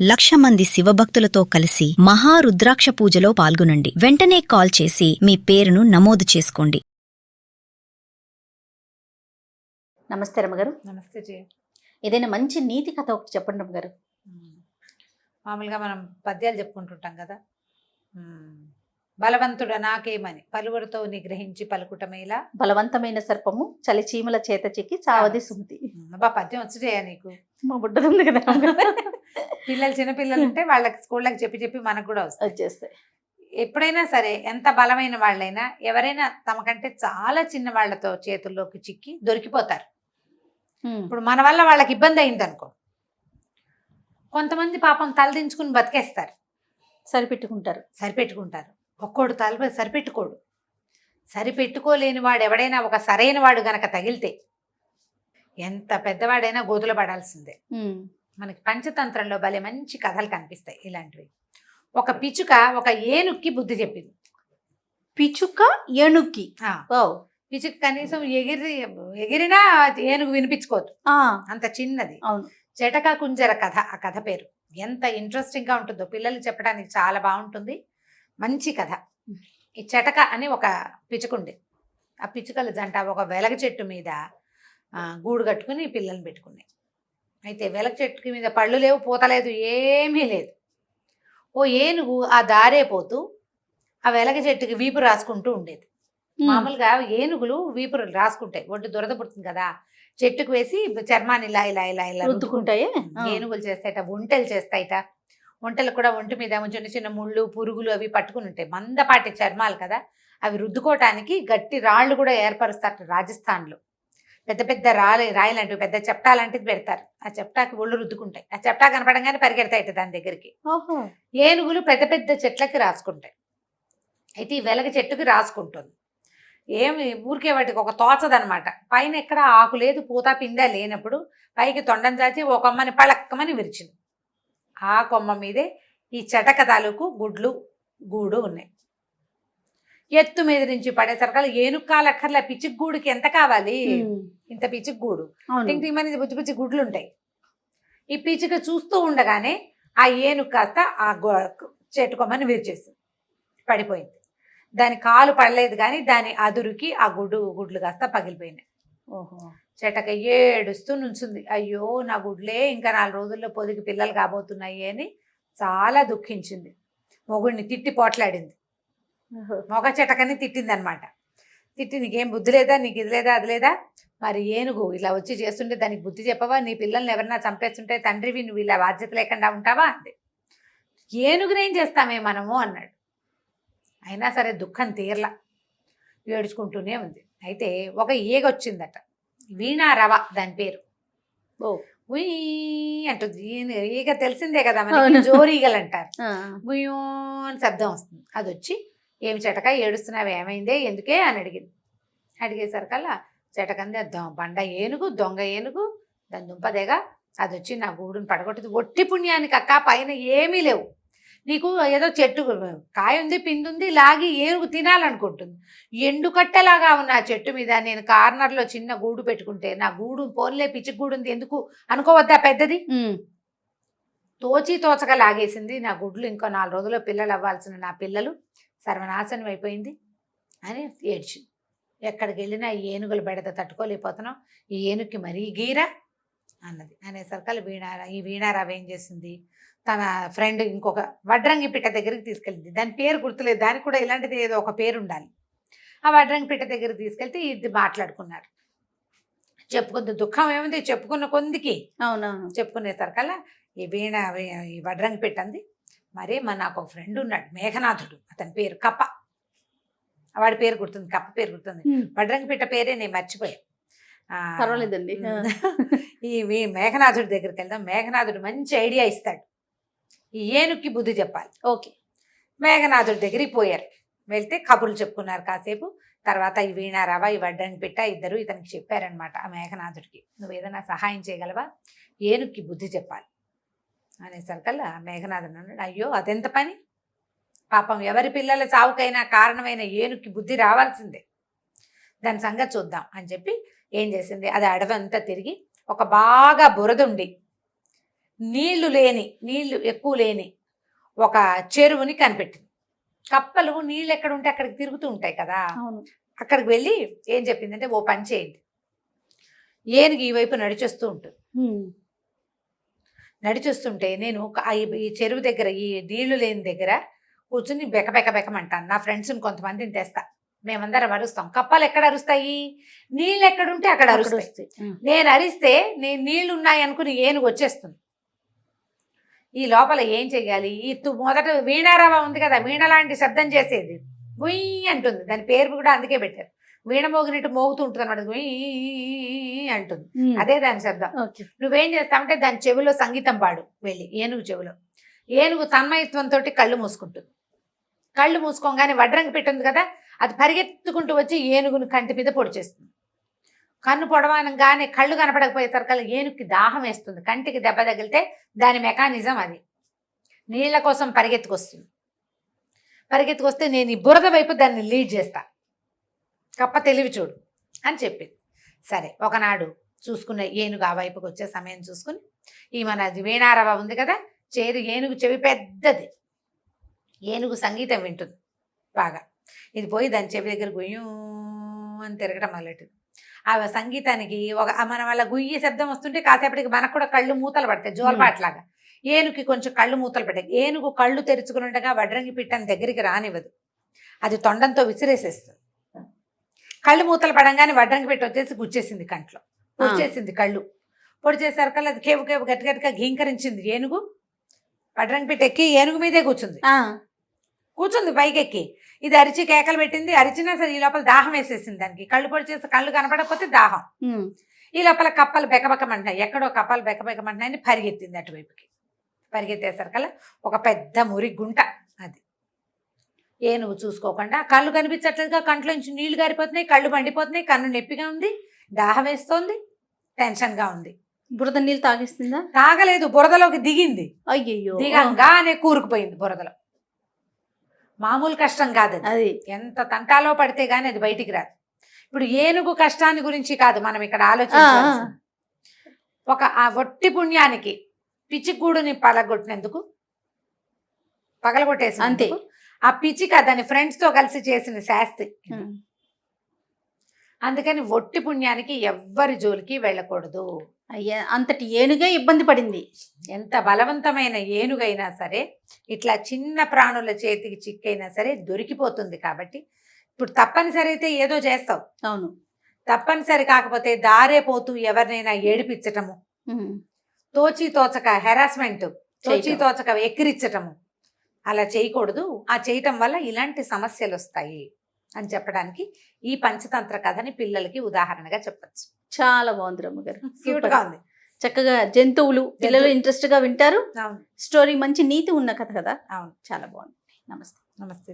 1,00,000 మంది శివభక్తులతో కలిసి మహారుద్రాక్ష పూజలో పాల్గొనండి. వెంటనే కాల్ చేసి మీ పేరును నమోదు చేసుకోండి. నమస్తే రమ్మగారు. నమస్తే జయ. ఏదైనా మంచి నీతి కథ ఒకటి చెప్పండి రమ్మగారు. మామూలుగా మనం పద్యాలు చెప్పుకుంటుంటాం కదా. బలవంతుడ నాకేమని పలువురితో నిగ్రహించి పలుకుటమేలా, బలవంతమైన సర్పము చలిచీమల చేత చిక్కి చావది సుమతి. బా పద్యం వచ్చి జయ నీకు. మా బుడ్డది కదా పిల్లలు చిన్నపిల్లలు ఉంటే వాళ్ళకి స్కూళ్ళకి చెప్పి చెప్పి మనకు కూడా వచ్చేస్తాయి. ఎప్పుడైనా సరే ఎంత బలమైన వాళ్ళైనా ఎవరైనా తమకంటే చాలా చిన్న వాళ్ళతో చేతుల్లోకి చిక్కి దొరికిపోతారు. ఇప్పుడు మన వల్ల వాళ్ళకి ఇబ్బంది అయింది అనుకో, కొంతమంది పాపం తలదించుకుని బతికేస్తారు, సరిపెట్టుకుంటారు. ఒక్కోడు తల సరిపెట్టుకోడు. సరిపెట్టుకోలేని వాడు ఎవడైనా ఒక సరైన వాడు గనక తగిలితే ఎంత పెద్దవాడైనా గోతులు పడాల్సిందే. మనకి పంచతంత్రంలో భలే మంచి కథలు కనిపిస్తాయి ఇలాంటివి. ఒక పిచ్చుక ఒక ఏనుక్కి బుద్ధి చెప్పింది. పిచ్చుక ఏనుక్కి? పిచ్చుక కనీసం ఎగిరినా ఏనుగు వినిపించుకోదు, అంత చిన్నది. అవును. జటక కుంజర కథ, ఆ కథ పేరు. ఎంత ఇంట్రెస్టింగ్ గా ఉంటుందో, పిల్లలు చెప్పడానికి చాలా బాగుంటుంది. మంచి కథ. ఈ చెటక అని ఒక పిచ్చుకుంది. ఆ పిచ్చుకల జంట ఒక వెలగ చెట్టు మీద గూడు కట్టుకుని పిల్లల్ని పెట్టుకున్నాయి. అయితే వెలగ చెట్టు మీద పళ్ళు లేవు, పూత లేదు, ఏమీ లేదు. ఓ ఏనుగు ఆ దారే పోతూ ఆ వెలగ చెట్టుకి వీపు రాసుకుంటూ ఉండేది. మామూలుగా ఏనుగులు వీపు రాసుకుంటాయి, ఒడ్డు దురద పుడుతుంది కదా, చెట్టుకు వేసి చర్మాన్ని ఇలా ఇలా ఇలా ఇలా రుద్దుకుంటాయి. ఏనుగులు చేస్తాయిట, ఒంటెలు చేస్తాయిట. ఒంటెలు కూడా ఒంటి మీద చిన్న చిన్న ముళ్ళు పురుగులు అవి పట్టుకుని ఉంటాయి, మందపాటి చర్మాలు కదా, అవి రుద్దుకోవటానికి గట్టి రాళ్ళు కూడా ఏర్పరుస్తారు. రాజస్థాన్లో పెద్ద పెద్ద రాయిలాంటివి, పెద్ద చెప్టా లాంటిది పెడతారు. ఆ చెప్టాకి ఒళ్ళు రుద్దుకుంటాయి. ఆ చెప్టా కనపడంగానే పరిగెడతాయిట దాని దగ్గరికి. ఏనుగులు పెద్ద పెద్ద చెట్లకి రాసుకుంటాయి. అయితే ఈ వెలగ చెట్టుకి రాసుకుంటుంది. ఏమి ఊరికే వాటికి ఒక తోచదనమాట. పైన ఎక్కడ ఆకు లేదు, పూత పిండా లేనప్పుడు పైకి తొండం చాచి ఒక కొమ్మని పళక్కమని విరిచింది. ఆ కొమ్మ మీదే ఈ చెటక తాలూకు గుడ్లు గూడు ఉన్నాయి. ఎత్తు మీద నుంచి పడేసరికల్లా ఏనుక్కాలక్కర్ల పిచ్చికి గూడుకి ఎంత కావాలి, ఇంత పిచ్చికి గూడు, ఇంటికి బుజ్జి బుజ్జి గుడ్లు ఉంటాయి. ఈ పిచ్చిక చూస్తూ ఉండగానే ఆ ఏనుగు కాస్త ఆ చెట్టు కొమ్మని విరిచేసింది, పడిపోయింది. దాని కాలు పడలేదు కానీ దాని అదురుకి ఆ గుడ్లు కాస్త పగిలిపోయినాయి. చెటక ఏడుస్తూ నుంచుంది. అయ్యో నా గుడ్లే, ఇంకా 4 రోజుల్లో పొదిగి పిల్లలు కాబోతున్నాయి అని చాలా దుఃఖించింది. మొగుడిని తిట్టి పోట్లాడింది. మొగ చెటకని తిట్టింది అనమాట. తిట్టి నీకేం బుద్ధి లేదా, నీకు ఇది లేదా అది లేదా, మరి ఏనుగు ఇలా వచ్చి చేస్తుంటే దానికి బుద్ధి చెప్పవా, నీ పిల్లల్ని ఎవరన్నా చంపేస్తుంటే తండ్రివి నువ్వు ఇలా బాధ్యత లేకుండా ఉంటావా అంది. ఏనుగునేం చేస్తామే మనము అన్నాడు. అయినా సరే దుఃఖం తీరలా, ఏడుచుకుంటూనే ఉంది. అయితే ఒక ఈగ వచ్చిందట, వీణారవ దాని పేరు. ఉయ్ అంటుంది. ఈగ తెలిసిందే కదా మనకి, జోరీగలు అంటారు. గుయ్యో అని శబ్దం వస్తుంది. అది వచ్చి ఏమి చెటక ఏడుస్తున్నావు, ఏమైందే, ఎందుకే అని అడిగింది. అడిగేసరికల్లా చెటకంది బండ ఏనుగు, దొంగ ఏనుగు, దాని దుంపదేగా, అది వచ్చి నా గూడుని పడగొట్టింది. ఒట్టి పుణ్యానికి అక్క, పైన ఏమీ లేవు, నీకు ఏదో చెట్టు కాయ ఉంది, పిండి ఉంది, లాగి ఏనుగు తినాలనుకుంటుంది. ఎండు కట్టెలాగా ఉన్న ఆ చెట్టు మీద నేను కార్నర్లో చిన్న గూడు పెట్టుకుంటే నా గూడు పోన్లే పిచ్చి గూడు ఉంది ఎందుకు అనుకోవద్దా పెద్దది, తోచక లాగేసింది నా గుడ్లు. ఇంకో 4 రోజుల్లో పిల్లలు అవ్వాల్సిన నా పిల్లలు సర్వనాశనం అయిపోయింది అని ఏడ్చింది. ఎక్కడికి వెళ్ళినా ఈ ఏనుగుల బెడత తట్టుకోలేకపోతున్నాం, ఈ ఏనుగుకి మరీ గీరా అన్నది. అనేసరికల్ ఈ వీణారావు ఏం చేసింది, తన ఫ్రెండ్ ఇంకొక వడ్రంగి పిట్ట దగ్గరికి తీసుకెళ్ళింది. దాని పేరు గుర్తులేదు, దానికి కూడా ఇలాంటిది ఏదో ఒక పేరు ఉండాలి. ఆ వడ్రంగి పిట్ట దగ్గరికి తీసుకెళ్తే ఇది మాట్లాడుకున్నారు. చెప్పుకుంది, దుఃఖం ఏముంది చెప్పుకున్న కొందికి. అవునవును. చెప్పుకునేసరికల్లా ఈ వడ్రంగి పిట్ట అంది, మరి నాకు ఒక ఫ్రెండ్ ఉన్నాడు మేఘనాథుడు, అతని పేరు కప్ప, వాడి పేరు గుర్తుంది, కప్ప పేరు గుర్తుంది, వడ్రంగి పిట్ట పేరే నేను మర్చిపోయా. పర్వాలేదండి. ఈ మేఘనాథుడి దగ్గరికి వెళ్దాం, మేఘనాథుడు మంచి ఐడియా ఇస్తాడు, ఈ ఏనుక్కి బుద్ధి చెప్పాలి. ఓకే. మేఘనాథుడి దగ్గరికి పోయారు. వెళ్తే కబుర్లు చెప్పుకున్నారు కాసేపు. తర్వాత ఈ వీణారావ ఈ వడ్డంగి పిట్ట ఇద్దరు ఇతనికి చెప్పారనమాట, ఆ మేఘనాథుడికి, నువ్వు ఏదైనా సహాయం చేయగలవా, ఏనుక్కి బుద్ధి చెప్పాలి అనేసరికల్లా మేఘనాథుడు అన్నాడు, అయ్యో అదెంత పని, పాపం ఎవరి పిల్లల చావుకైనా కారణమైన ఏనుక్కి బుద్ధి రావాల్సిందే, దాని సంగతి చూద్దాం అని చెప్పి ఏం చేసింది, అది అడవంతా తిరిగి ఒక బాగా బురదుండి నీళ్లు ఎక్కువ లేని ఒక చెరువుని కనిపెట్టింది. కప్పలు నీళ్ళు ఎక్కడ ఉంటే అక్కడికి తిరుగుతూ ఉంటాయి కదా, అవును. అక్కడికి వెళ్ళి ఏం చెప్పిందంటే, ఓ పని చేయండి, ఏనుగు ఈ వైపు నడిచొస్తూ ఉంటుంది. నడిచొస్తుంటే నేను ఈ చెరువు దగ్గర, ఈ నీళ్లు లేని దగ్గర కూర్చుని బెకబెకమంటాను. నా ఫ్రెండ్స్ని కొంతమందిని తెస్తా, మేమందరం అరుస్తాం. కప్పలు ఎక్కడ అరుస్తాయి? నీళ్ళు ఎక్కడుంటే అక్కడ అరుస్తాయి. నేను అరిస్తే నేను నీళ్లు ఉన్నాయి అనుకుని ఏనుగు వచ్చేస్తుంది. ఈ లోపల ఏం చెయ్యాలి? మొదట వీణారావ ఉంది కదా, వీణ లాంటి శబ్దం చేసేది, గుయ్యి అంటుంది. దాని పేరు కూడా అందుకే పెట్టారు, వీణ మోగినట్టు మోగుతూ ఉంటుంది అనమాట, గుయ్యి అంటుంది. అదే దాని శబ్దం. నువ్వేం చేస్తావంటే దాని చెవిలో సంగీతం పాడు వెళ్ళి, ఏనుగు చెవిలో. ఏనుగు తన్మయత్వంతో కళ్ళు మూసుకుంటుంది. కళ్ళు మూసుకోగానే వడ్రంగి పెట్టింది కదా, అది పరిగెత్తుకుంటూ వచ్చి ఏనుగుని కంటి మీద పొడిచేస్తుంది. కన్ను పొడవనగానే కళ్ళు కనపడకపోయేసరికి ఏనుగుకి దాహం వేస్తుంది. కంటికి దెబ్బ తగిలితే దాని మెకానిజం అది, నీళ్ల కోసం పరిగెత్తుకొస్తుంది. పరిగెత్తుకొస్తే నేను ఈ బురద వైపు దాన్ని లీడ్ చేస్తా, కప్ప తెలివి చూడు అని చెప్పింది. సరే, ఒకనాడు చూసుకున్న ఏనుగు ఆ వైపుకి వచ్చే సమయం చూసుకుని, ఈ మనది వీణారవ ఉంది కదా, ఏనుగు చెవి పెద్దది, ఏనుగు సంగీతం వింటుంది బాగా. ఇది పోయి దాని చెవి దగ్గర గుయ్యూ అని తిరగటం మొదలెట్టింది. ఆ సంగీతానికి మన వల్ల గుయ్యి శబ్దం వస్తుంటే కాసేపటికి మనకు కూడా కళ్ళు మూతలు పడతాయి, జోలపాట్లాగా. ఏనుగుకి కొంచెం కళ్ళు మూతలు పడ్డాయి. ఏనుగు కళ్ళు తెరుచుకుని ఉండగా వడ్రంగి పిట్టని దగ్గరికి రానివ్వదు, అది తొండంతో విసిరేసేస్తుంది. కళ్ళు మూతలు పడంగానే వడ్రంగి పిట్ట వచ్చేసి గుచ్చేసింది కంట్లో, పొడిచేసింది కళ్ళు. పొడిచేసరికల్లా అది కేవు కేవు గట్టిగా ఘీంకరించింది. ఏనుగు వడ్రంగి పిట్ట ఎక్కి ఏనుగు మీదే కూర్చుంది పైకెక్కి. ఇది అరిచి కేకలు పెట్టింది. అరిచినా సరే ఈ లోపల దాహం వేసేసింది దానికి. కళ్ళు పొడిచేసి కళ్ళు కనపడకపోతే దాహం. ఈ లోపల కప్పలు బెకబెకమంటున్నాయి, ఎక్కడో కప్పలు బెకబెకమంటున్నాయని పరిగెత్తింది అటువైపుకి. పరిగెత్తేసరికల్లా ఒక పెద్ద మురి గుంట అది. ఏనుగు చూసుకోకుండా, కళ్ళు కనిపించట్లేదుగా, కంట్లోంచి నీళ్లు గారిపోతున్నాయి, కళ్ళు మండిపోతున్నాయి, కన్ను నొప్పిగా ఉంది, దాహం వేస్తోంది, టెన్షన్గా ఉంది. బురద నీళ్ళు తాగేస్తుందా? తాగలేదు, బురదలోకి దిగింది. అయ్యయ్యో, దిగంగానే కూరుకుపోయింది బురదలో. మామూలు కష్టం కాదు అది, ఎంత తంటాలో పడితే గానీ అది బయటికి రాదు. ఇప్పుడు ఏనుగు కష్టాన్ని గురించి కాదు మనం ఇక్కడ ఆలోచించాల్సింది. ఆ వట్టి పుణ్యానికి పిచ్చిగూడుని పగలగొట్టినందుకు, పగలగొట్టేసి అంతే. ఆ పిచ్చిక దాని ఫ్రెండ్స్ తో కలిసి చేసిన శాస్తి. అందుకని ఒట్టి పుణ్యానికి ఎవ్వరి జోలికి వెళ్ళకూడదు. అయ్యా, అంతటి ఏనుగే ఇబ్బంది పడింది. ఎంత బలవంతమైన ఏనుగైనా సరే, ఇట్లా చిన్న ప్రాణుల చేతికి చిక్కైనా సరే దొరికిపోతుంది. కాబట్టి ఇప్పుడు తప్పనిసరి అయితే ఏదో చేస్తావు. అవును, తప్పనిసరి కాకపోతే దారే పోతూ ఎవరినైనా ఏడిపించటము, తోచి తోచక హెరాస్మెంట్, తోచి తోచక ఎక్కిరించటము, అలా చేయకూడదు. ఆ చేయటం వల్ల ఇలాంటి సమస్యలు వస్తాయి అని చెప్పడానికి ఈ పంచతంత్ర కథని పిల్లలకి ఉదాహరణగా చెప్పచ్చు. చాలా బాగుంది రమ్మగారు, క్యూట్ గా ఉంది. చక్కగా జంతువులు పిల్లలు ఇంట్రెస్ట్ గా వింటారు. అవును, స్టోరీ మంచి నీతి ఉన్న కథ కదా. అవును, చాలా బాగుంది. నమస్తే. నమస్తే.